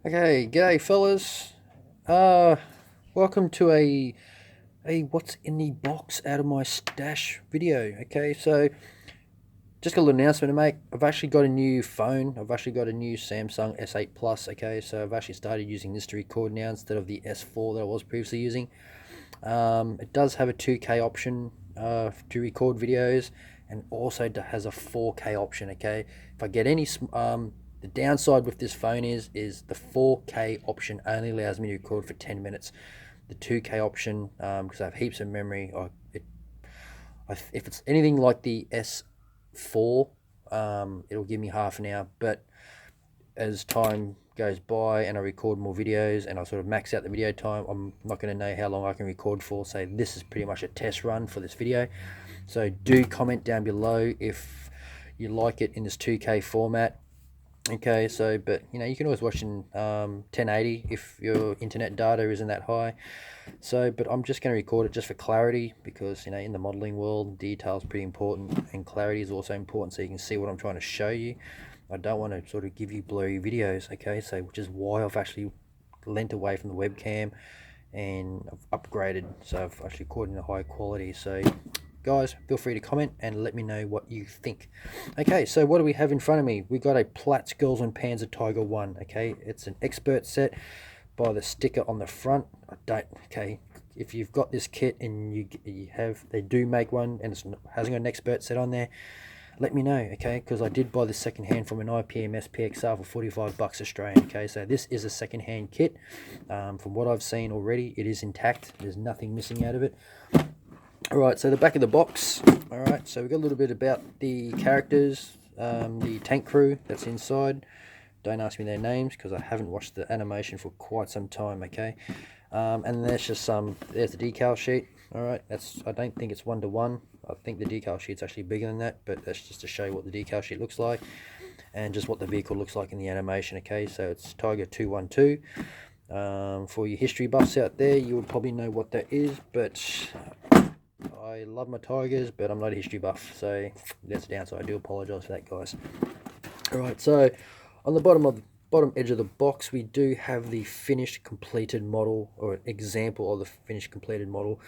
Okay, g'day fellas. Uh, Welcome to a what's in the box out of my stash video. Okay, so just got a little announcement to make. I've actually got a new phone. I've actually got a new Samsung S8 Plus. Okay, so I've actually started using this to record now instead of the S4 that I was previously using. It does have a 2K option to record videos, and also has a 4K option. Okay, if I get any the downside with this phone is the 4K option only allows me to record for 10 minutes. The 2K option, because I have heaps of memory, if it's anything like the S4, it'll give me half an hour. But as time goes by and I record more videos and I sort of max out the video time, I'm not going to know how long I can record for. So this is pretty much a test run for this video. So do comment down below if you like it in this 2K format. Okay, so but you can always watch in 1080 if your internet data isn't that high. So but I'm just going to record it just for clarity, because in the modeling world, detail is pretty important and clarity is also important, so you can see what I'm trying to show you. I don't want to sort of give you blurry videos. Okay, so which is why I've actually lent away from the webcam and I've upgraded, so I've actually recorded in a high quality. So guys, feel free to comment and let me know what you think. Okay, so what do we have in front of me? We got a Platz Girls and Panzer Tiger 1. Okay, it's an expert set by the sticker on the front. Okay, if you've got this kit and they do make one and it hasn't got an expert set on there, let me know. Okay, because I did buy this second hand from an IPM SPXR for $45 Australian. Okay, so this is a second hand kit. From what I've seen already, it is intact. There's nothing missing out of it. Alright, so the back of the box. Alright, so we've got a little bit about the characters, the tank crew that's inside. Don't ask me their names because I haven't watched the animation for quite some time. Okay, and there's just there's the decal sheet. Alright, I don't think it's 1-to-1. I think the decal sheet's actually bigger than that, but that's just to show you what the decal sheet looks like and just what the vehicle looks like in the animation. Okay, so it's Tiger 212. For your history buffs out there, you would probably know what that is, but I love my Tigers, but I'm not a history buff, so that's a downside. I do apologise for that, guys. Alright, so on the bottom edge of the box, we do have the finished completed model, or an example of the finished completed model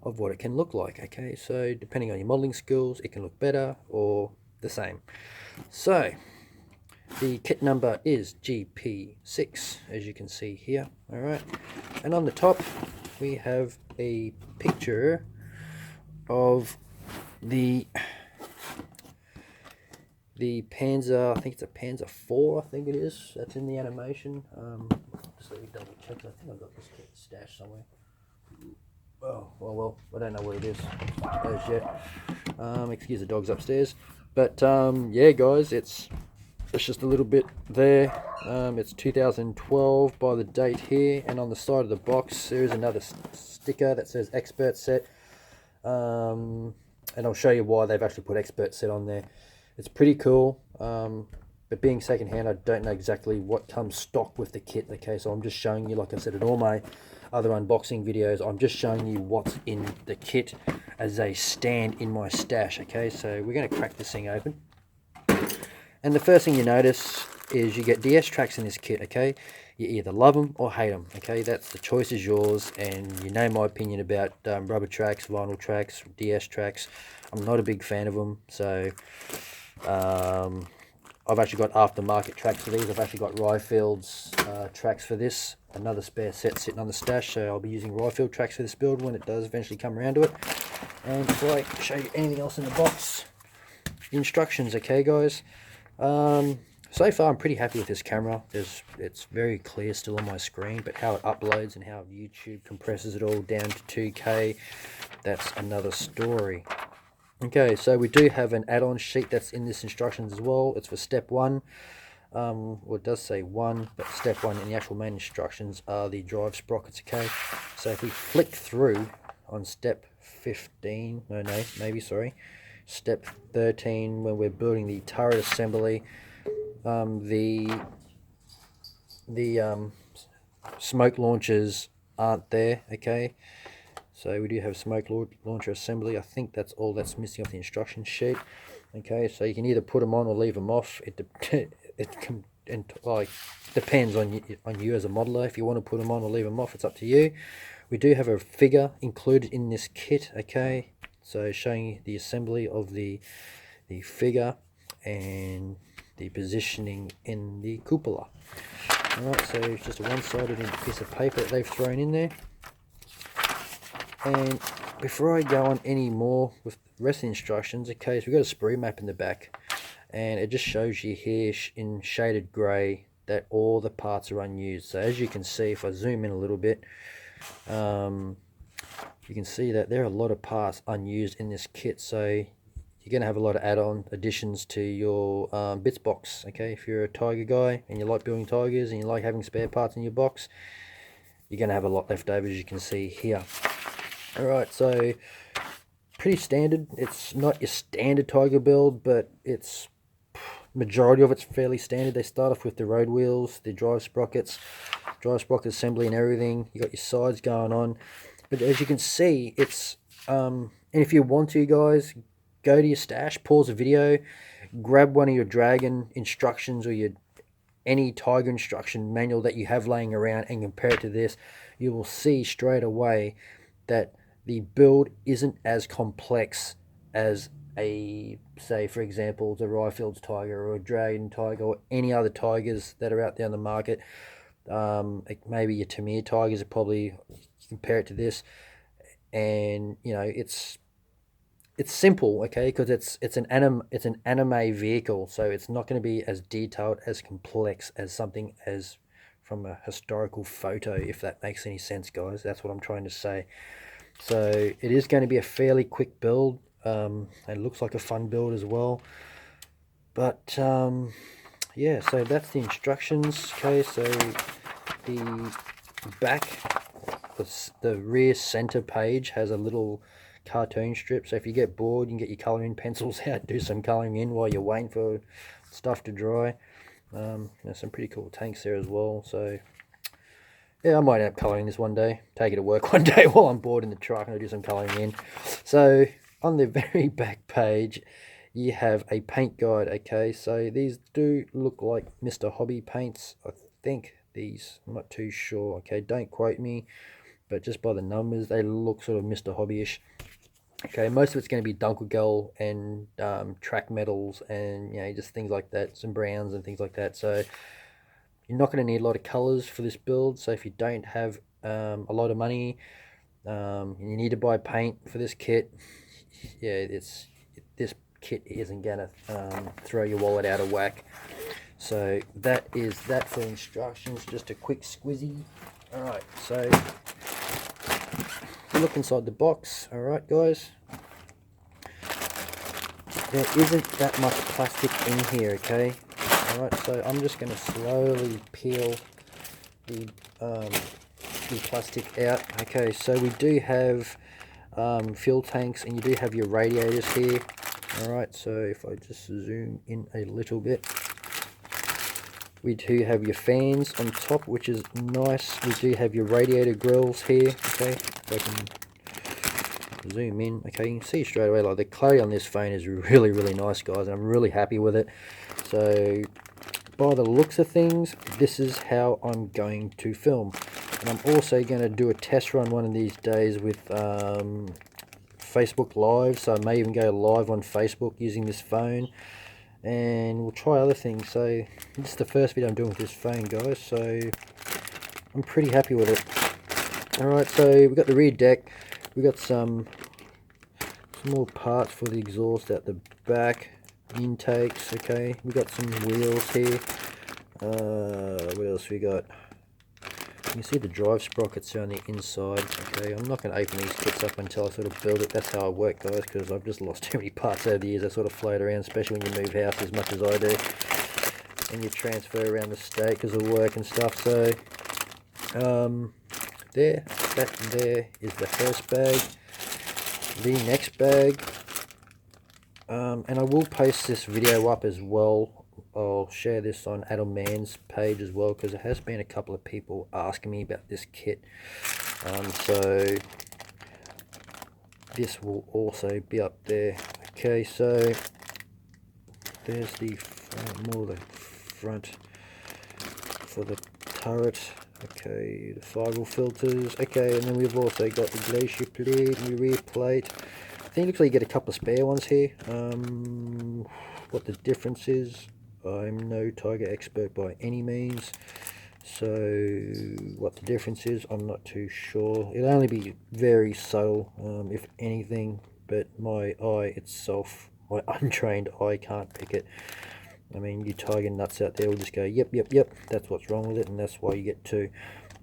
of what it can look like. Okay, so depending on your modeling skills, it can look better or the same. So the kit number is GP6, as you can see here. Alright, and on the top we have a picture of the Panzer. I think it's a Panzer 4, I think it is, that's in the animation. Just let me double check. I think I've got this kit stashed somewhere. Oh, well, I don't know where it is as yet. Excuse the dogs upstairs. But yeah, guys, it's just a little bit there. It's 2012 by the date here, and on the side of the box there is another sticker that says expert set. And I'll show you why they've actually put expert set on there. It's pretty cool, but being secondhand, I don't know exactly what comes stock with the kit. Okay, so I'm just showing you, like I said in all my other unboxing videos, I'm just showing you what's in the kit as a stand in my stash. Okay, so we're going to crack this thing open, and the first thing you notice is you get DS tracks in this kit. Okay, you either love them or hate them. Okay, that's the choice is yours, and you know my opinion about rubber tracks, vinyl tracks, DS tracks. I'm not a big fan of them, so I've actually got aftermarket tracks for these. I've actually got Ryfield's tracks for this. Another spare set sitting on the stash, so I'll be using Ryfield tracks for this build when it does eventually come around to it. And before I show you anything else in the box, instructions. Okay, guys. So far I'm pretty happy with this camera. It's very clear still on my screen, but how it uploads and how YouTube compresses it all down to 2K, that's another story. Okay, so we do have an add-on sheet that's in this instructions as well. It's for step 1. Well, it does say 1, but step 1 in the actual main instructions are the drive sprockets. Okay, so if we flick through on step 15, sorry, step 13, when we're building the turret assembly, the smoke launchers aren't there. Okay, so we do have smoke launcher assembly. I think that's all that's missing off the instruction sheet. Okay, so you can either put them on or leave them off. It and like depends on you as a modeler. If you want to put them on or leave them off, it's up to you. We do have a figure included in this kit, okay, so showing you the assembly of the figure and the positioning in the cupola. Alright, so it's just a one-sided piece of paper that they've thrown in there. And before I go on any more with the rest of the instructions, okay, so we've got a sprue map in the back, and it just shows you here in shaded grey that all the parts are unused. So as you can see, if I zoom in a little bit, you can see that there are a lot of parts unused in this kit. So you're going to have a lot of add-on additions to your bits box. Okay, if you're a tiger guy and you like building tigers and you like having spare parts in your box, you're going to have a lot left over, as you can see here. Alright, so pretty standard. It's not your standard tiger build, but it's majority of it's fairly standard. They start off with the road wheels, the drive sprocket assembly and everything. You got your sides going on, but as you can see, it's and if you want to, guys, go to your stash, pause the video, grab one of your dragon instructions or your any tiger instruction manual that you have laying around and compare it to this. You will see straight away that the build isn't as complex as a, say for example, the Ryefields tiger or a dragon tiger or any other tigers that are out there on the market. Maybe your Tamir tigers are probably, compare it to this, and you know it's simple, okay, because it's an anime vehicle, so it's not going to be as detailed, as complex as something as from a historical photo, if that makes any sense, guys. That's what I'm trying to say. So it is going to be a fairly quick build. It looks like a fun build as well. But yeah, so that's the instructions. Okay, so the back, the rear center page has a little cartoon strip. So if you get bored, you can get your coloring pencils out, do some coloring in while you're waiting for stuff to dry. There's some pretty cool tanks there as well. So yeah, I might end up colouring this one day. Take it to work one day while I'm bored in the truck and I'll do some colouring in. So on the very back page, you have a paint guide, okay? So these do look like Mr. Hobby paints. I think these, I'm not too sure, okay? Don't quote me, but just by the numbers, they look sort of Mr. Hobby-ish. Okay, most of it's going to be Dunkelgel and track metals and, you know, just things like that, some browns and things like that. So you're not going to need a lot of colors for this build. So if you don't have a lot of money, and you need to buy paint for this kit, yeah, this kit isn't going to throw your wallet out of whack. So that is that for instructions. Just a quick squizzy. Alright, so look inside the box. Alright, guys, there isn't that much plastic in here, okay? Alright, so I'm just going to slowly peel the plastic out. Okay, so we do have fuel tanks, and you do have your radiators here. Alright, so if I just zoom in a little bit, we do have your fans on top, which is nice. We do have your radiator grills here, okay, if I can zoom in. Okay, you can see straight away, like, the clarity on this phone is really, really nice, guys, and I'm really happy with it. So by the looks of things, this is how I'm going to film. And I'm also going to do a test run one of these days with Facebook Live, so I may even go live on Facebook using this phone, and we'll try other things. So this is the first video I'm doing with this phone, guys, so I'm pretty happy with it. Alright, so we've got the rear deck, we've got some more parts for the exhaust at the back, intakes, okay, we got some wheels here. What else we got? You can see the drive sprockets on the inside. Okay, I'm not going to open these kits up until I sort of build it. That's how I work, guys, because I've just lost too many parts over the years. I sort of float around, especially when you move house as much as I do, and you transfer around the state because of work and stuff. So there is the first bag. The next bag, and I will post this video up as well. I'll share this on Adam Mann's page as well, because there has been a couple of people asking me about this kit. So this will also be up there. Okay, so there's the front, more the front. for the turret. Okay, the firewall filters. Okay, and then we've also got the glacier plate and the rear plate. I think it looks like you get a couple of spare ones here. What the difference is, I'm no Tiger expert by any means, so what the difference is, I'm not too sure. It'll only be very subtle, if anything, but my eye itself, my untrained eye, can't pick it. I mean, you Tiger nuts out there will just go, yep, that's what's wrong with it, and that's why you get 2,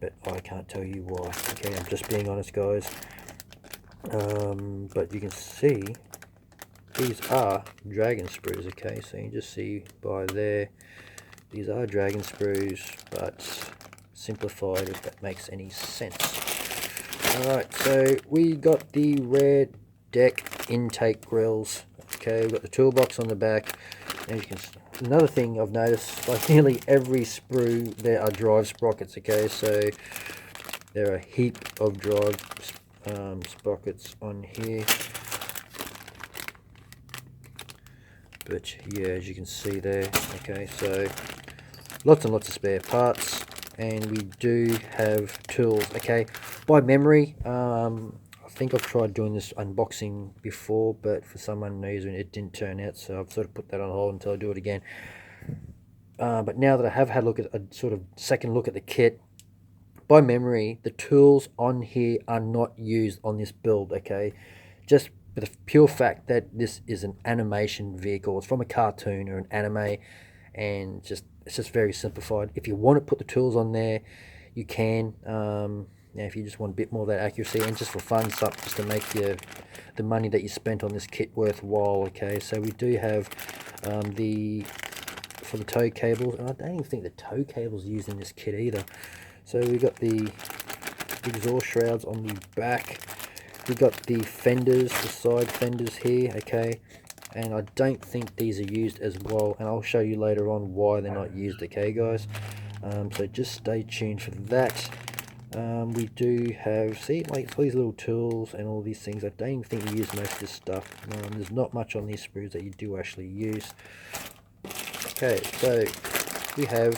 but I can't tell you why. Okay, I'm just being honest, guys. But you can see these are dragon sprues. Okay, so you can just see by there, these are dragon sprues, but simplified, if that makes any sense. Alright, so we got the rear deck intake grills. Okay, we've got the toolbox on the back. As you can see, another thing I've noticed, like nearly every sprue there are drive sprockets. Okay, so there are a heap of drive sprockets on here, but yeah, as you can see there. Okay, so lots and lots of spare parts, and we do have tools. Okay, by memory, I think I've tried doing this unboxing before, but for some unknown reason it didn't turn out, so I've sort of put that on hold until I do it again. But now that I have had a look at a sort of second look at the kit, by memory, the tools on here are not used on this build. Okay, just for the pure fact that this is an animation vehicle. It's from a cartoon or an anime, and it's just very simplified. If you want to put the tools on there, you can. If you just want a bit more of that accuracy and just for fun stuff, just to make the money that you spent on this kit worthwhile. Okay, so we do have for the tow cables, and I don't even think the tow cables are used in this kit either. So we got the exhaust shrouds on the back. We got the fenders, the side fenders here. Okay, and I don't think these are used as well, and I'll show you later on why they're not used. Okay, guys, so just stay tuned for that. We do have, see, like all these little tools and all these things. I don't even think we use most of this stuff. There's not much on these sprues that you do actually use. Okay, so we have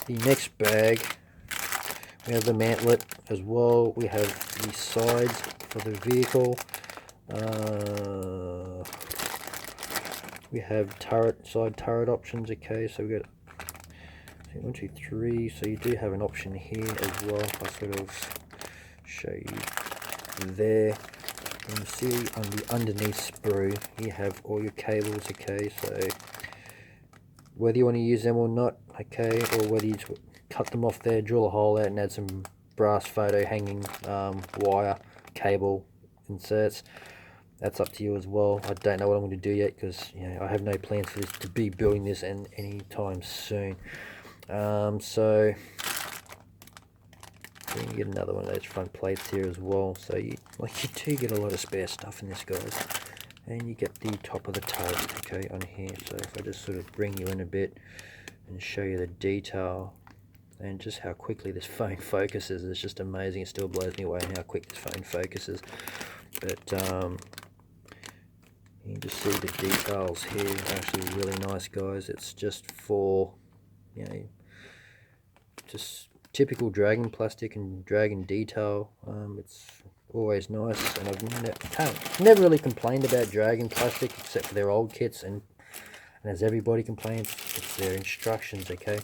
the next bag. We have the mantlet as well. We have the sides for the vehicle. We have side turret options. Okay, so we got 1, 2, 3. So you do have an option here as well. I'll sort of show you there. And you see on the underneath sprue, you have all your cables. Okay, so whether you want to use them or not, okay, or whether you cut them off there, drill a hole out and add some brass photo hanging wire cable inserts, that's up to you as well. I don't know what I'm going to do yet, because I have no plans for this to be building this anytime soon. So you can get another one of those front plates here as well. So you do get a lot of spare stuff in this, guys. And you get the top of the turret, okay, on here. So if I just sort of bring you in a bit and show you the detail and just how quickly this phone focuses, it's just amazing. It still blows me away how quick this phone focuses. But you can just see the details here are actually really nice, guys. It's just for, just typical dragon plastic and dragon detail. It's always nice, and I've never really complained about dragon plastic except for their old kits, and as everybody complains, it's their instructions. Okay,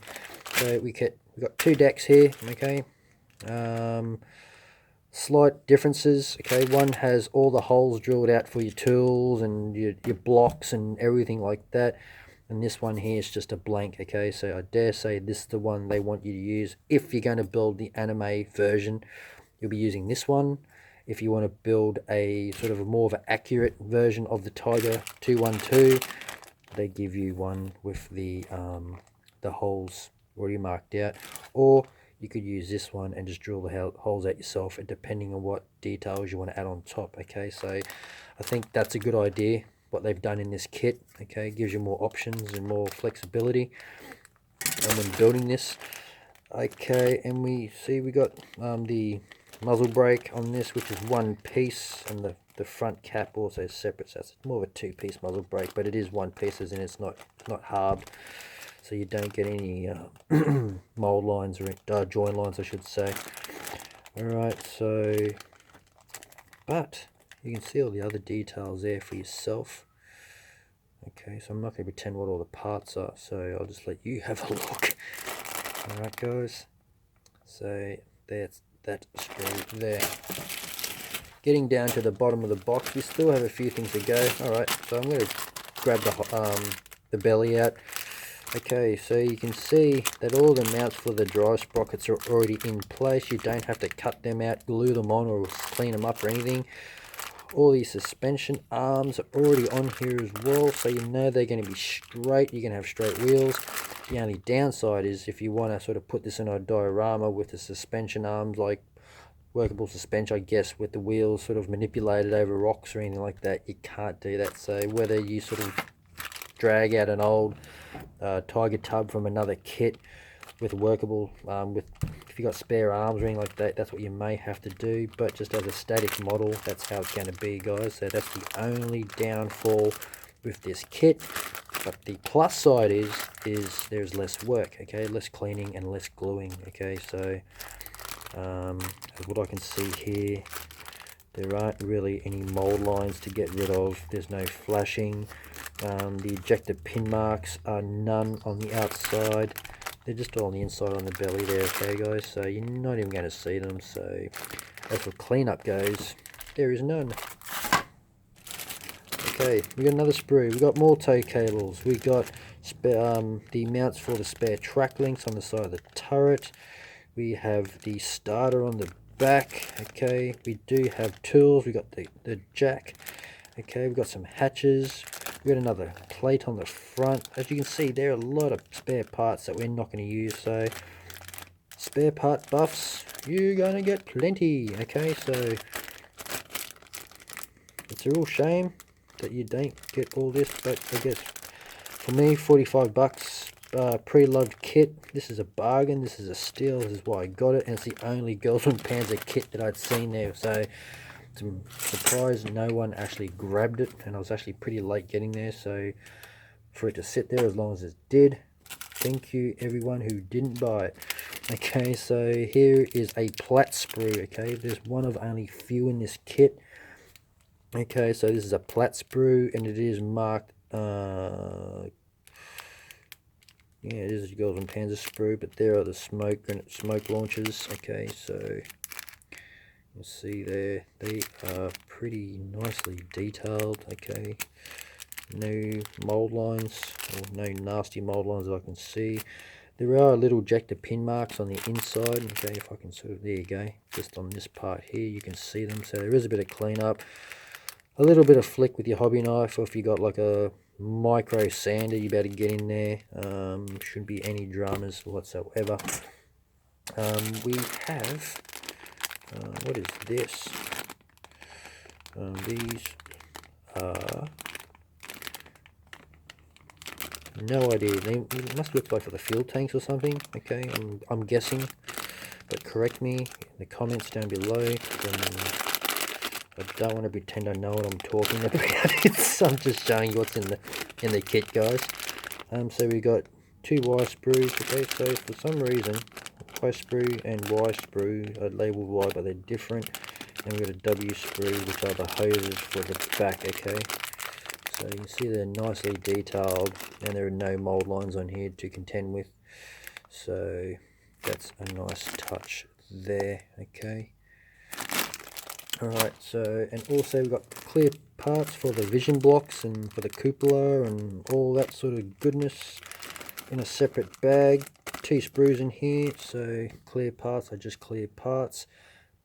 so we got 2 decks here. Okay, slight differences. Okay, one has all the holes drilled out for your tools and your blocks and everything like that, and this one here is just a blank. Okay, so I dare say this is the one they want you to use if you're going to build the anime version. You'll be using this one. If you want to build a sort of more of an accurate version of the Tiger 212, they give you one with the holes already marked out, or you could use this one and just drill the holes out yourself, depending on what details you want to add on top. Okay, so I think that's a good idea what they've done in this kit. Okay, it gives you more options and more flexibility and when building this. Okay, and we got the muzzle brake on this, which is one piece, and the front cap also is separate, so it's more of a 2-piece muzzle brake, but it is one piece, as in it's not halved. so you don't get any mold lines or join lines, I should say. Alright, so, but you can see all the other details there for yourself. Okay, so I'm not going to pretend what all the parts are, so I'll just let you have a look. Alright guys, so that's that screw there. Getting down to the bottom of the box, we still have a few things to go. Alright, so I'm going to grab the belly out. Okay, so you can see that all the mounts for the drive sprockets are already in place. You don't have to cut them out, glue them on, or clean them up or anything. All these suspension arms are already on here as well, so you know they're going to be straight. You're going to have straight wheels. The only downside is if you want to sort of put this in a diorama with the suspension arms, like workable suspension, I guess, with the wheels sort of manipulated over rocks or anything like that, you can't do that. So whether you sort of drag out an old Tiger tub from another kit with workable, if you got spare arms or anything like that, that's what you may have to do. But just as a static model, that's how it's going to be, guys. So that's the only downfall with this kit. But the plus side is there's less work, okay, less cleaning and less gluing. Okay, so as what I can see here, there aren't really any mold lines to get rid of. There's no flashing. The ejector pin marks are none on the outside. They're just all on the inside on the belly there, okay guys, so you're not even going to see them. So as for cleanup goes, there is none. Okay, we got another sprue. We got more tow cables. We got the mounts for the spare track links on the side of the turret. We have the starter on the back. Okay, we do have tools. We got the jack. Okay, we've got some hatches. We got another plate on the front. As you can see, there are a lot of spare parts that we're not going to use. So spare part buffs, you're going to get plenty. Okay, so it's a real shame that you don't get all this, but I guess for me, 45 bucks, pre-loved kit. This is a bargain. This is a steal. This is why I got it, and it's the only Girls and Panzer kit that I'd seen there. So I'm surprised no one actually grabbed it, and I was actually pretty late getting there. So for it to sit there as long as it did, thank you everyone who didn't buy it. Okay, so here is a Platz sprue. Okay, there's one of only few in this kit. Okay, so this is a Platz sprue, and it is marked yeah, it is a Girls and Panzer sprue, but there are the smoke launchers. Okay, so you see there, they are pretty nicely detailed. Okay, no mold lines, or no nasty mold lines that I can see. There are little ejector pin marks on the inside. Okay, if I can sort of, there you go, just on this part here you can see them. So there is a bit of cleanup, a little bit of flick with your hobby knife, or if you got like a micro sander, you better get in there. Shouldn't be any dramas whatsoever. We have what is this? These are, no idea, they must look like for the fuel tanks or something. Okay, I'm guessing, but correct me in the comments down below. I don't want to pretend I know what I'm talking about. I'm just showing you what's in the kit, guys. So we got two Y sprues. Okay, so for some reason Y sprue and Y sprue are labeled Y, but they're different. And we got a W sprue, which are the hoses for the back. Okay, so you can see they're nicely detailed, and there are no mold lines on here to contend with. So that's a nice touch there. Okay. Alright, so, and also we've got clear parts for the vision blocks and for the cupola and all that sort of goodness in a separate bag. Two sprues in here, so clear parts are just clear parts,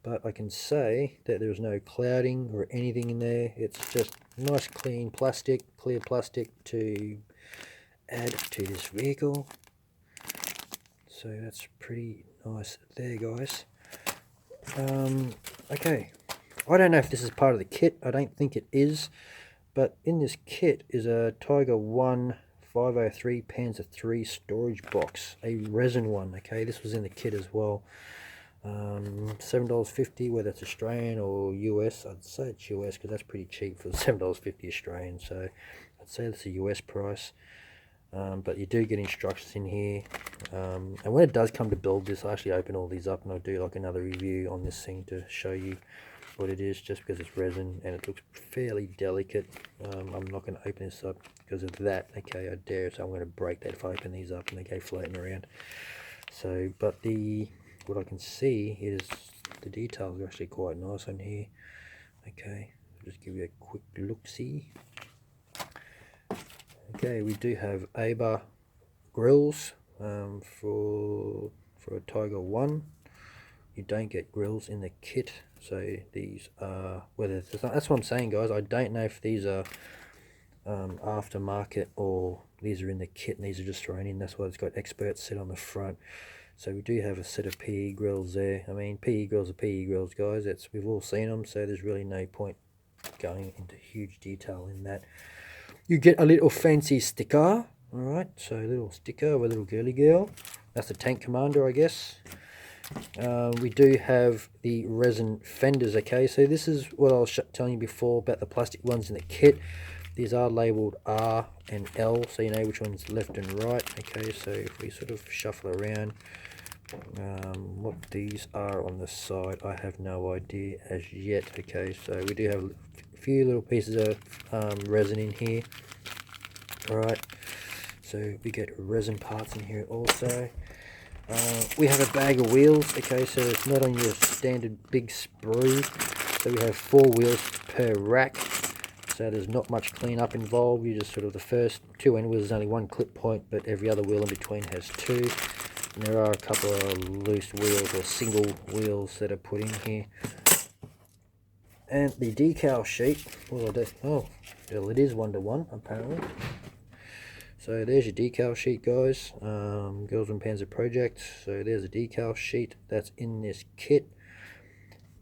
but I can say that there's no clouding or anything in there. It's just nice clean plastic, clear plastic to add to this vehicle. So that's pretty nice there, guys. Okay. I don't know if this is part of the kit. I don't think it is. But in this kit is a Tiger 1 503 Panzer 3 storage box. A resin one. Okay, this was in the kit as well. $7.50, whether it's Australian or US. I'd say it's US because that's pretty cheap for $7.50 Australian. So I'd say that's a US price. but you do get instructions in here, and when it does come to build this, I actually open all these up and I'll do like another review on this thing to show you what it is, just because it's resin and it looks fairly delicate. I'm not going to open this up because of that. Okay, I dare, so I'm going to break that if I open these up and they go floating around. So, but what I can see is the details are actually quite nice on here. Okay, I'll just give you a quick look-see. Okay, we do have ABA grills for a Tiger 1. You don't get grills in the kit, so these are, that's what I'm saying, guys. I don't know if these are aftermarket or these are in the kit and these are just thrown in. That's why it's got experts set on the front. So we do have a set of PE grills there. I mean, PE grills are PE grills, guys. We've all seen them, so there's really no point going into huge detail in that. You get a little fancy sticker, alright, so a little sticker of a little girly girl. That's the tank commander, I guess. We do have the resin fenders, okay, so this is what I was telling you before about the plastic ones in the kit. These are labelled R and L, so you know which one's left and right, okay, so if we sort of shuffle around, what these are on the side, I have no idea as yet, okay, so we do have a few little pieces of resin in here, alright, so we get resin parts in here also. We have a bag of wheels, okay, so it's not on your standard big sprue, so we have 4 wheels per rack, so there's not much cleanup involved. You just sort of, the first 2 end wheels is only 1 clip point, but every other wheel in between has 2, and there are a couple of loose wheels or single wheels that are put in here. And the decal sheet, well, it is 1-to-1 apparently. So there's your decal sheet, guys. Girls and Panzer project. So there's a decal sheet that's in this kit.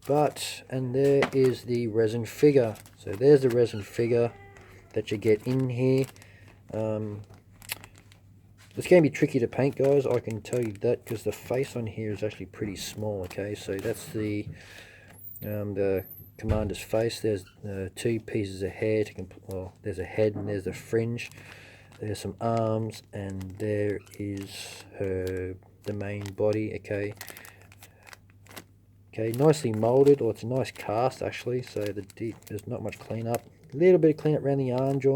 And there is the resin figure. So there's the resin figure that you get in here. It's going to be tricky to paint, guys. I can tell you that, because the face on here is actually pretty small. Okay, so that's the commander's face. There's 2 pieces of hair. There's a head and there's a fringe. There's some arms, and there is the main body. Okay, nicely molded, or it's a nice cast actually. So there's not much cleanup. A little bit of cleanup around the arm joint.